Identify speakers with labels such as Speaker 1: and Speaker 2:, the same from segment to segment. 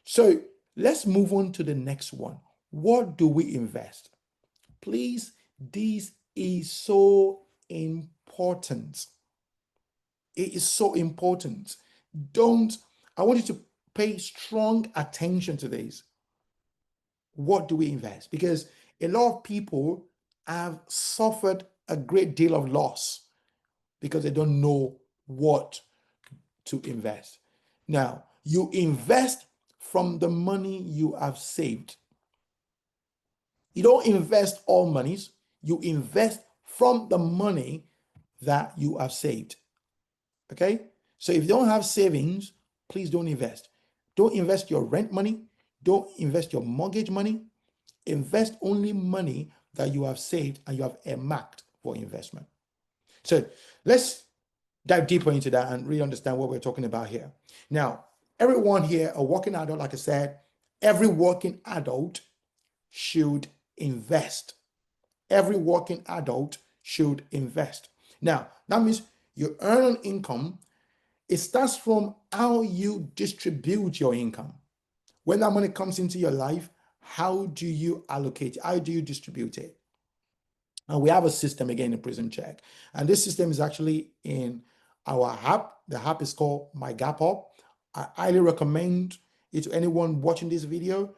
Speaker 1: So let's move on to the next one. What do we invest? Please, this is so important. It is so important. Don't, I want you to pay strong attention to this. What do we invest? Because a lot of people have suffered a great deal of loss because they don't know what to invest. Now, you invest from the money you have saved. You don't invest all monies, you invest from the money that you have saved. Okay? So if you don't have savings, please don't invest. Don't invest your rent money, don't invest your mortgage money. Invest only money that you have saved and you have earmarked for investment. So let's dive deeper into that and really understand what we're talking about here. Now, everyone here, a working adult, like I said, every working adult should invest. Every working adult should invest. Now, that means you earn an income. It starts from how you distribute your income. When that money comes into your life, how do you allocate it? How do you distribute it? And we have a system again in Prism Check. And this system is actually in our app. The app is called My Gap Up. I highly recommend it to anyone watching this video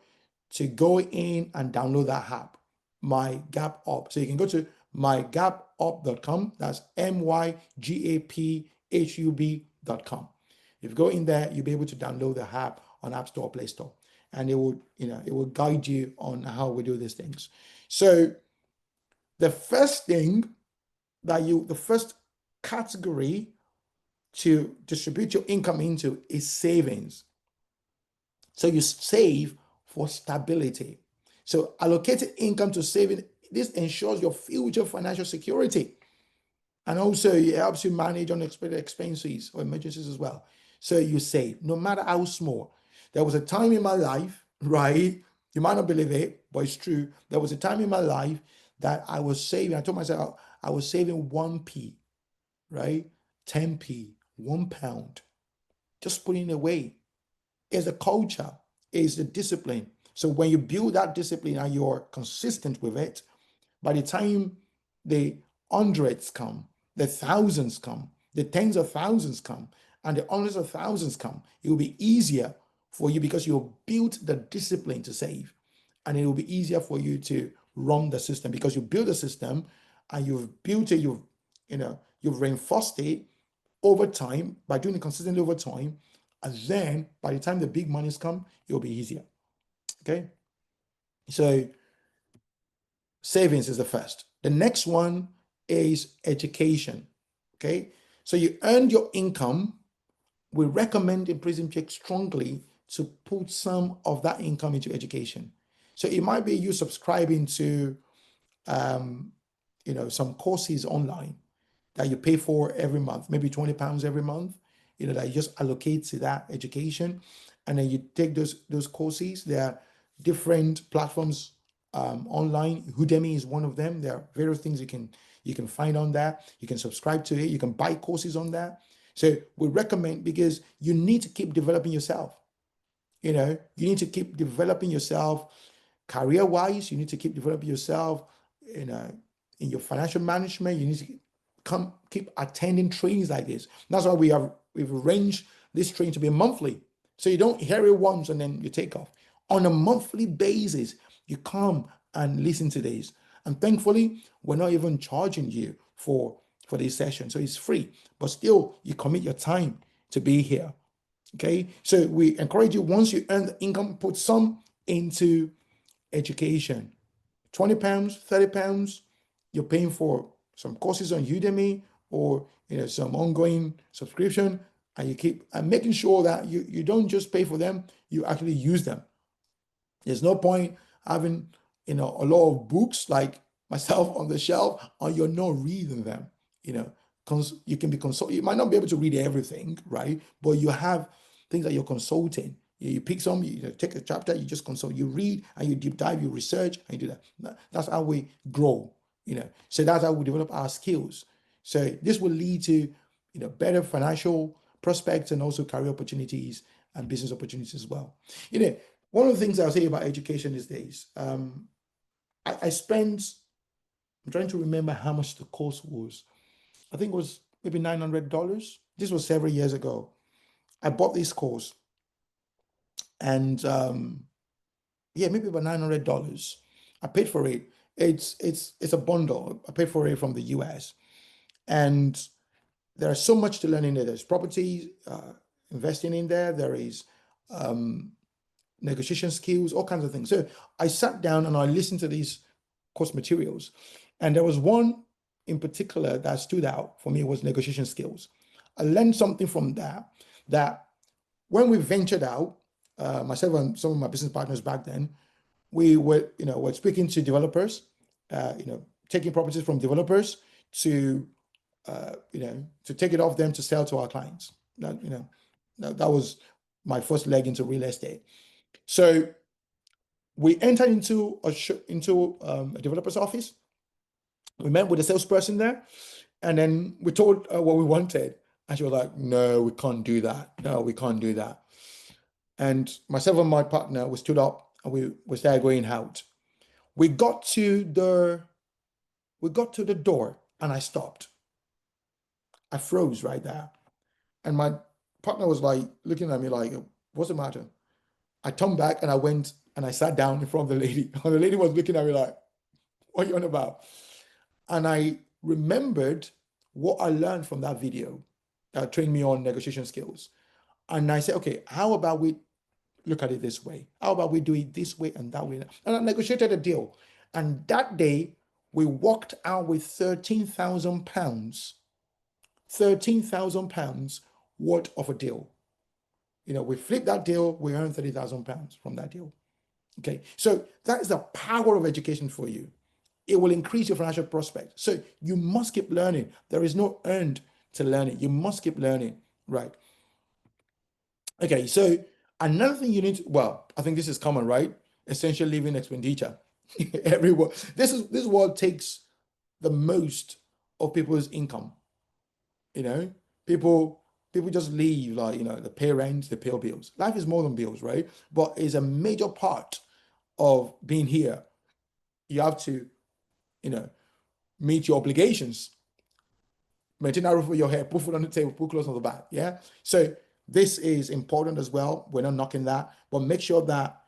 Speaker 1: to go in and download that app, My Gap Up. So you can go to mygapup.com. That's mygaphub.com. If you go in there, you'll be able to download the app on App Store, Play Store, and it will guide you on how we do these things. So the first category to distribute your income into is savings. So you save for stability. So allocated income to saving, this ensures your future financial security. And also it helps you manage unexpected expenses or emergencies as well. So you save, no matter how small. There was a time in my life, right? You might not believe it, but it's true. There was a time in my life that I was saving. I told myself I was saving 1p, right? 10p, £1, just putting it away. It's a culture, it's a discipline. So when you build that discipline and you're consistent with it, by the time the hundreds come, the thousands come, the tens of thousands come, and the hundreds of thousands come, it will be easier for you because you've built the discipline to save. And it will be easier for you to run the system because you build a system and you've built it, you've reinforced it over time by doing it consistently over time. And then by the time the big monies come, it'll be easier. Okay. So savings is the first. The next one is education. Okay. So you earned your income. We recommend in Prism Check strongly to put some of that income into education. So it might be you subscribing to, some courses online that you pay for every month, maybe £20 every month, that you just allocate to that education. And then you take those courses. There are different platforms online. Udemy is one of them. There are various things you can find on there. You can subscribe to it. You can buy courses on there. So we recommend, because you need to keep developing yourself. You need to keep developing yourself career-wise. You need to keep developing yourself in your financial management. You need to keep attending trainings like this. That's why we've arranged this training to be monthly. So you don't hear it once and then you take off. On a monthly basis, you come and listen to this. And thankfully, we're not even charging you for this session. So it's free, but still you commit your time to be here. Okay. So we encourage you, once you earn the income, put some into education. £20, £30, you're paying for some courses on Udemy or some ongoing subscription, and you keep making sure that you don't just pay for them, you actually use them. There's no point having a lot of books like myself on the shelf and you're not reading them. You can be you might not be able to read everything, right? But you have things that you're consulting. You pick some, you take a chapter, you just consult, you read and you deep dive, you research and you do that. That's how we grow, So that's how we develop our skills. So this will lead to better financial prospects and also career opportunities and business opportunities as well. You know, one of the things I'll say about education these days, I spent, I'm trying to remember how much the course was. I think it was maybe $900. This was several years ago. I bought this course and yeah, maybe about $900. I paid for it. It's a bundle. I paid for it from the US. And there's so much to learn in there. There's property, investing in there. There is negotiation skills, all kinds of things. So I sat down and I listened to these course materials. And there was one in particular that stood out for me was negotiation skills. I learned something from that when we ventured out, myself and some of my business partners back then, we were speaking to developers, taking properties from developers to to take it off them to sell to our clients. That was my first leg into real estate. So we entered into a developer's office. We met with a salesperson there, and then we told her what we wanted, and she was like, "No, we can't do that. No, we can't do that." And myself and my partner, we stood up and we started going out. We got to the door, and I stopped. I froze right there. And my partner was like looking at me like, what's the matter? I turned back and I went and I sat down in front of the lady. And the lady was looking at me like, what are you on about? And I remembered what I learned from that video that trained me on negotiation skills. And I said, okay, how about we look at it this way? How about we do it this way and that way? And I negotiated a deal. And that day, we walked out with £13,000, £13,000 worth of a deal. We flipped that deal, we earned £30,000 from that deal. Okay, so that is the power of education for you. It will increase your financial prospect. So you must keep learning. There is no end to learning. You must keep learning, right? Okay, so another thing you need to, well, I think this is common, right? Essential living expenditure. Everyone, this world takes the most of people's income. You know, people just leave like they pay rent, they pay bills. Life is more than bills, right? But it's a major part of being here. You have to, you know, meet your obligations, maintain a roof over your head, put food on the table, put clothes on the back. Yeah. So this is important as well. We're not knocking that, but make sure that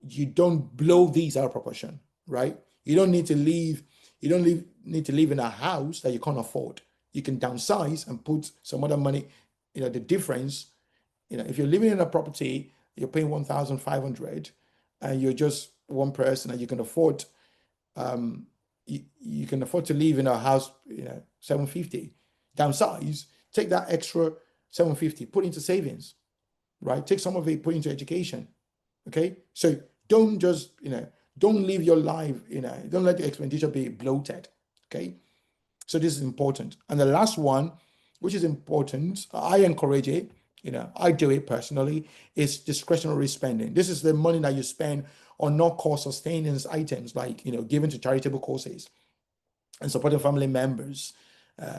Speaker 1: you don't blow these out of proportion, right? You don't need to leave, need to live in a house that you can't afford. You can downsize and put some other money, the difference, if you're living in a property, you're paying 1,500 and you're just one person and you can afford you can afford to live in a house, 750. Downsize, take that extra 750, put into savings, right? Take some of it, put into education. Okay. So don't just, don't live your life, don't let the expenditure be bloated. Okay. So this is important. And the last one, which is important, I encourage it, I do it personally, is discretionary spending. This is the money that you spend on not cost sustaining items like, giving to charitable causes and supporting family members.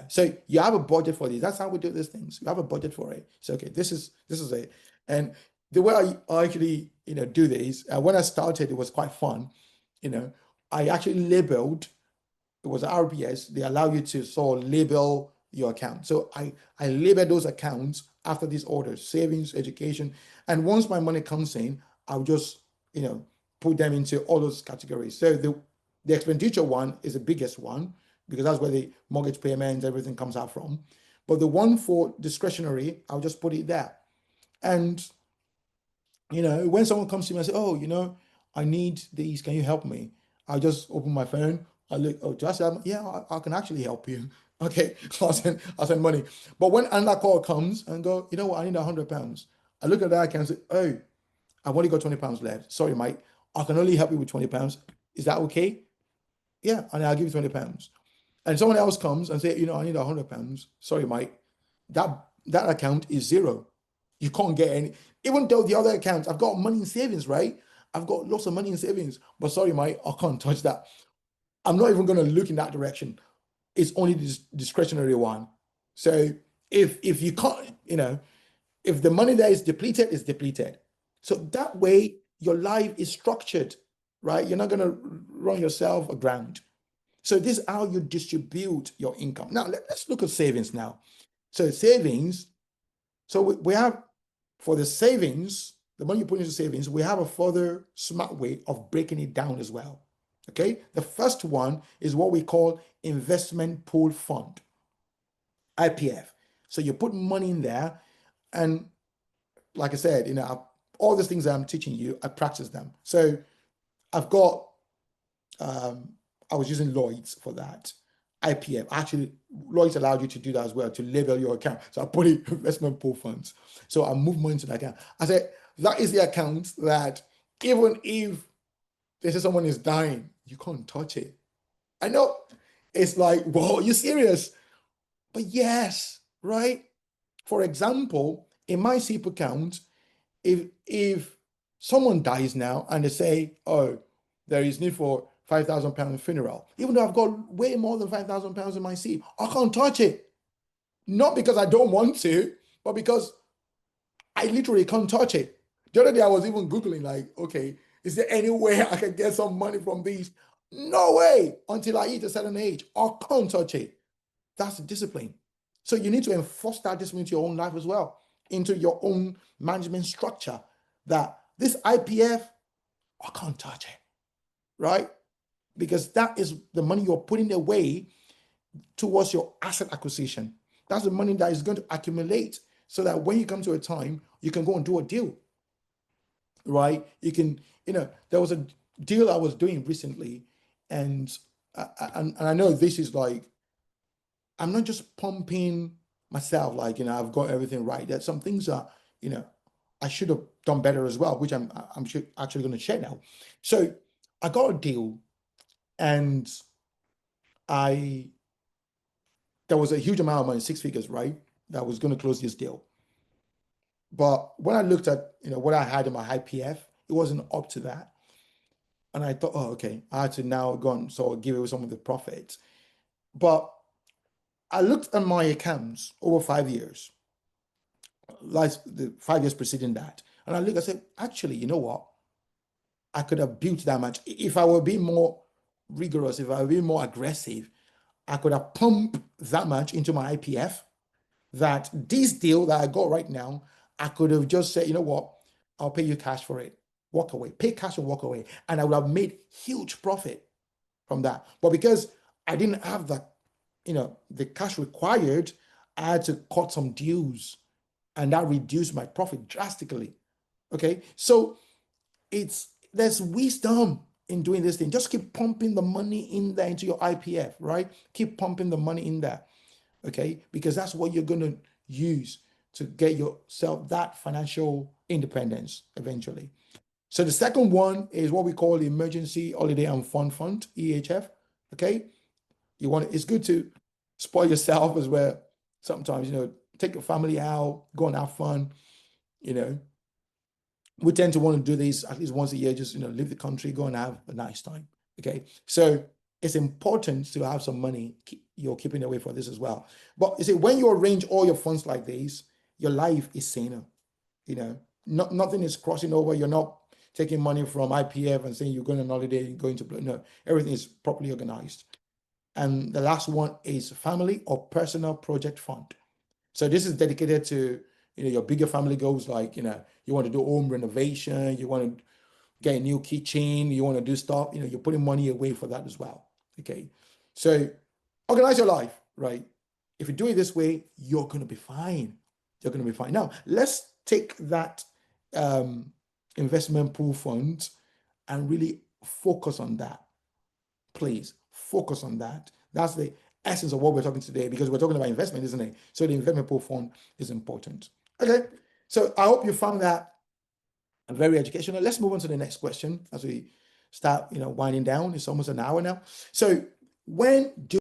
Speaker 1: So you have a budget for these. That's how we do these things. You have a budget for it. So okay, this is it. And the way I actually do this, when I started, it was quite fun. I actually labeled. It was RBS. They allow you to sort of label your account. So I label those accounts after these orders: savings, education, and once my money comes in, I'll just put them into all those categories. So the expenditure one is the biggest one because that's where the mortgage payments, everything comes out from. But the one for discretionary, I'll just put it there. And when someone comes to me and say, "Oh, I need these. Can you help me?" I'll just open my phone. I look, oh, do I say, yeah, I can actually help you. Okay, I'll send money. But when another call comes and go, you know what, I need £100. I look at that account and say, oh, I've only got £20 left. Sorry, Mike. I can only help you with £20. Is that okay? Yeah, and I'll give you £20. And someone else comes and say, I need £100. Sorry, Mike. That account is zero. You can't get any, even though the other accounts, I've got money in savings, right? I've got lots of money in savings, but sorry, Mike, I can't touch that. I'm not even going to look in that direction. It's only this discretionary one. So if you can't, you know, if the money there is depleted, it's depleted. So that way your life is structured, right? You're not going to run yourself aground. So this is how you distribute your income. Now let's look at savings now. So savings, so we have for the savings, the money you put into savings, we have a further smart way of breaking it down as well. Okay. The first one is what we call investment pool fund, IPF. So you put money in there, and like I said, all these things that I'm teaching you, I practice them. So I've got, I was using Lloyd's for that. IPF. Actually, Lloyd's allowed you to do that as well, to label your account. So I put in investment pool funds. So I move money to that account. I said, that is the account that even if they say someone is dying, you can't touch it. I know it's like, whoa, are you serious? But yes, right? For example, in my SIP account, if someone dies now and they say, oh, there is need for £5,000 funeral, even though I've got way more than £5,000 in my SIP, I can't touch it. Not because I don't want to, but because I literally can't touch it. The other day I was even Googling, like, okay, is there any way I can get some money from these? No way until I hit a certain age. I can't touch it. That's the discipline. So you need to enforce that discipline into your own life as well, into your own management structure, that this IPF, I can't touch it, right? Because that is the money you're putting away towards your asset acquisition. That's the money that is going to accumulate so that when you come to a time, you can go and do a deal, right? You can, there was a deal I was doing recently, and I know this is like, I'm not just pumping myself like, I've got everything right. There's some things that, I should have done better as well, which I'm actually going to share now. So I got a deal, and I there was a huge amount of money, 6 figures, right? That was going to close this deal. But when I looked at, what I had in my IPF, it wasn't up to that. And I thought, oh, okay, I had to now go and sort of give away some of the profits. But I looked at my accounts over 5 years, like the 5 years preceding that. And I said, actually, you know what? I could have built that much. If I were being more rigorous, if I were being more aggressive, I could have pumped that much into my IPF, that this deal that I got right now, I could have just said, you know what? I'll pay you cash for it. Walk away. Pay cash and walk away. And I would have made huge profit from that. But because I didn't have the cash required, I had to cut some deals, and that reduced my profit drastically. Okay. So there's wisdom in doing this thing. Just keep pumping the money in there into your IPF, right? Keep pumping the money in there. Okay. Because that's what you're going to use to get yourself that financial independence eventually. So the second one is what we call the Emergency Holiday and Fund Fund, EHF. Okay. It's good to spoil yourself as well. Sometimes, take your family out, go and have fun. We tend to want to do this at least once a year, just, leave the country, go and have a nice time. Okay. So it's important to have some money you're keeping away for this as well. But you see, when you arrange all your funds like this, your life is saner. Nothing is crossing over. You're not taking money from IPF and saying you're going on holiday and going to, no, everything is properly organized. And the last one is family or personal project fund. So this is dedicated to, your bigger family goals, like, you want to do home renovation, you want to get a new kitchen, you want to do stuff, you're putting money away for that as well. Okay. So organize your life, right? If you do it this way, you're going to be fine. You're going to be fine. Now, let's take that investment pool fund and really focus on that. Please focus on that. That's the essence of what we're talking today, because we're talking about investment, isn't it? So the investment pool fund is important. Okay. So I hope you found that very educational. Let's move on to the next question as we start, winding down. It's almost an hour now. So when do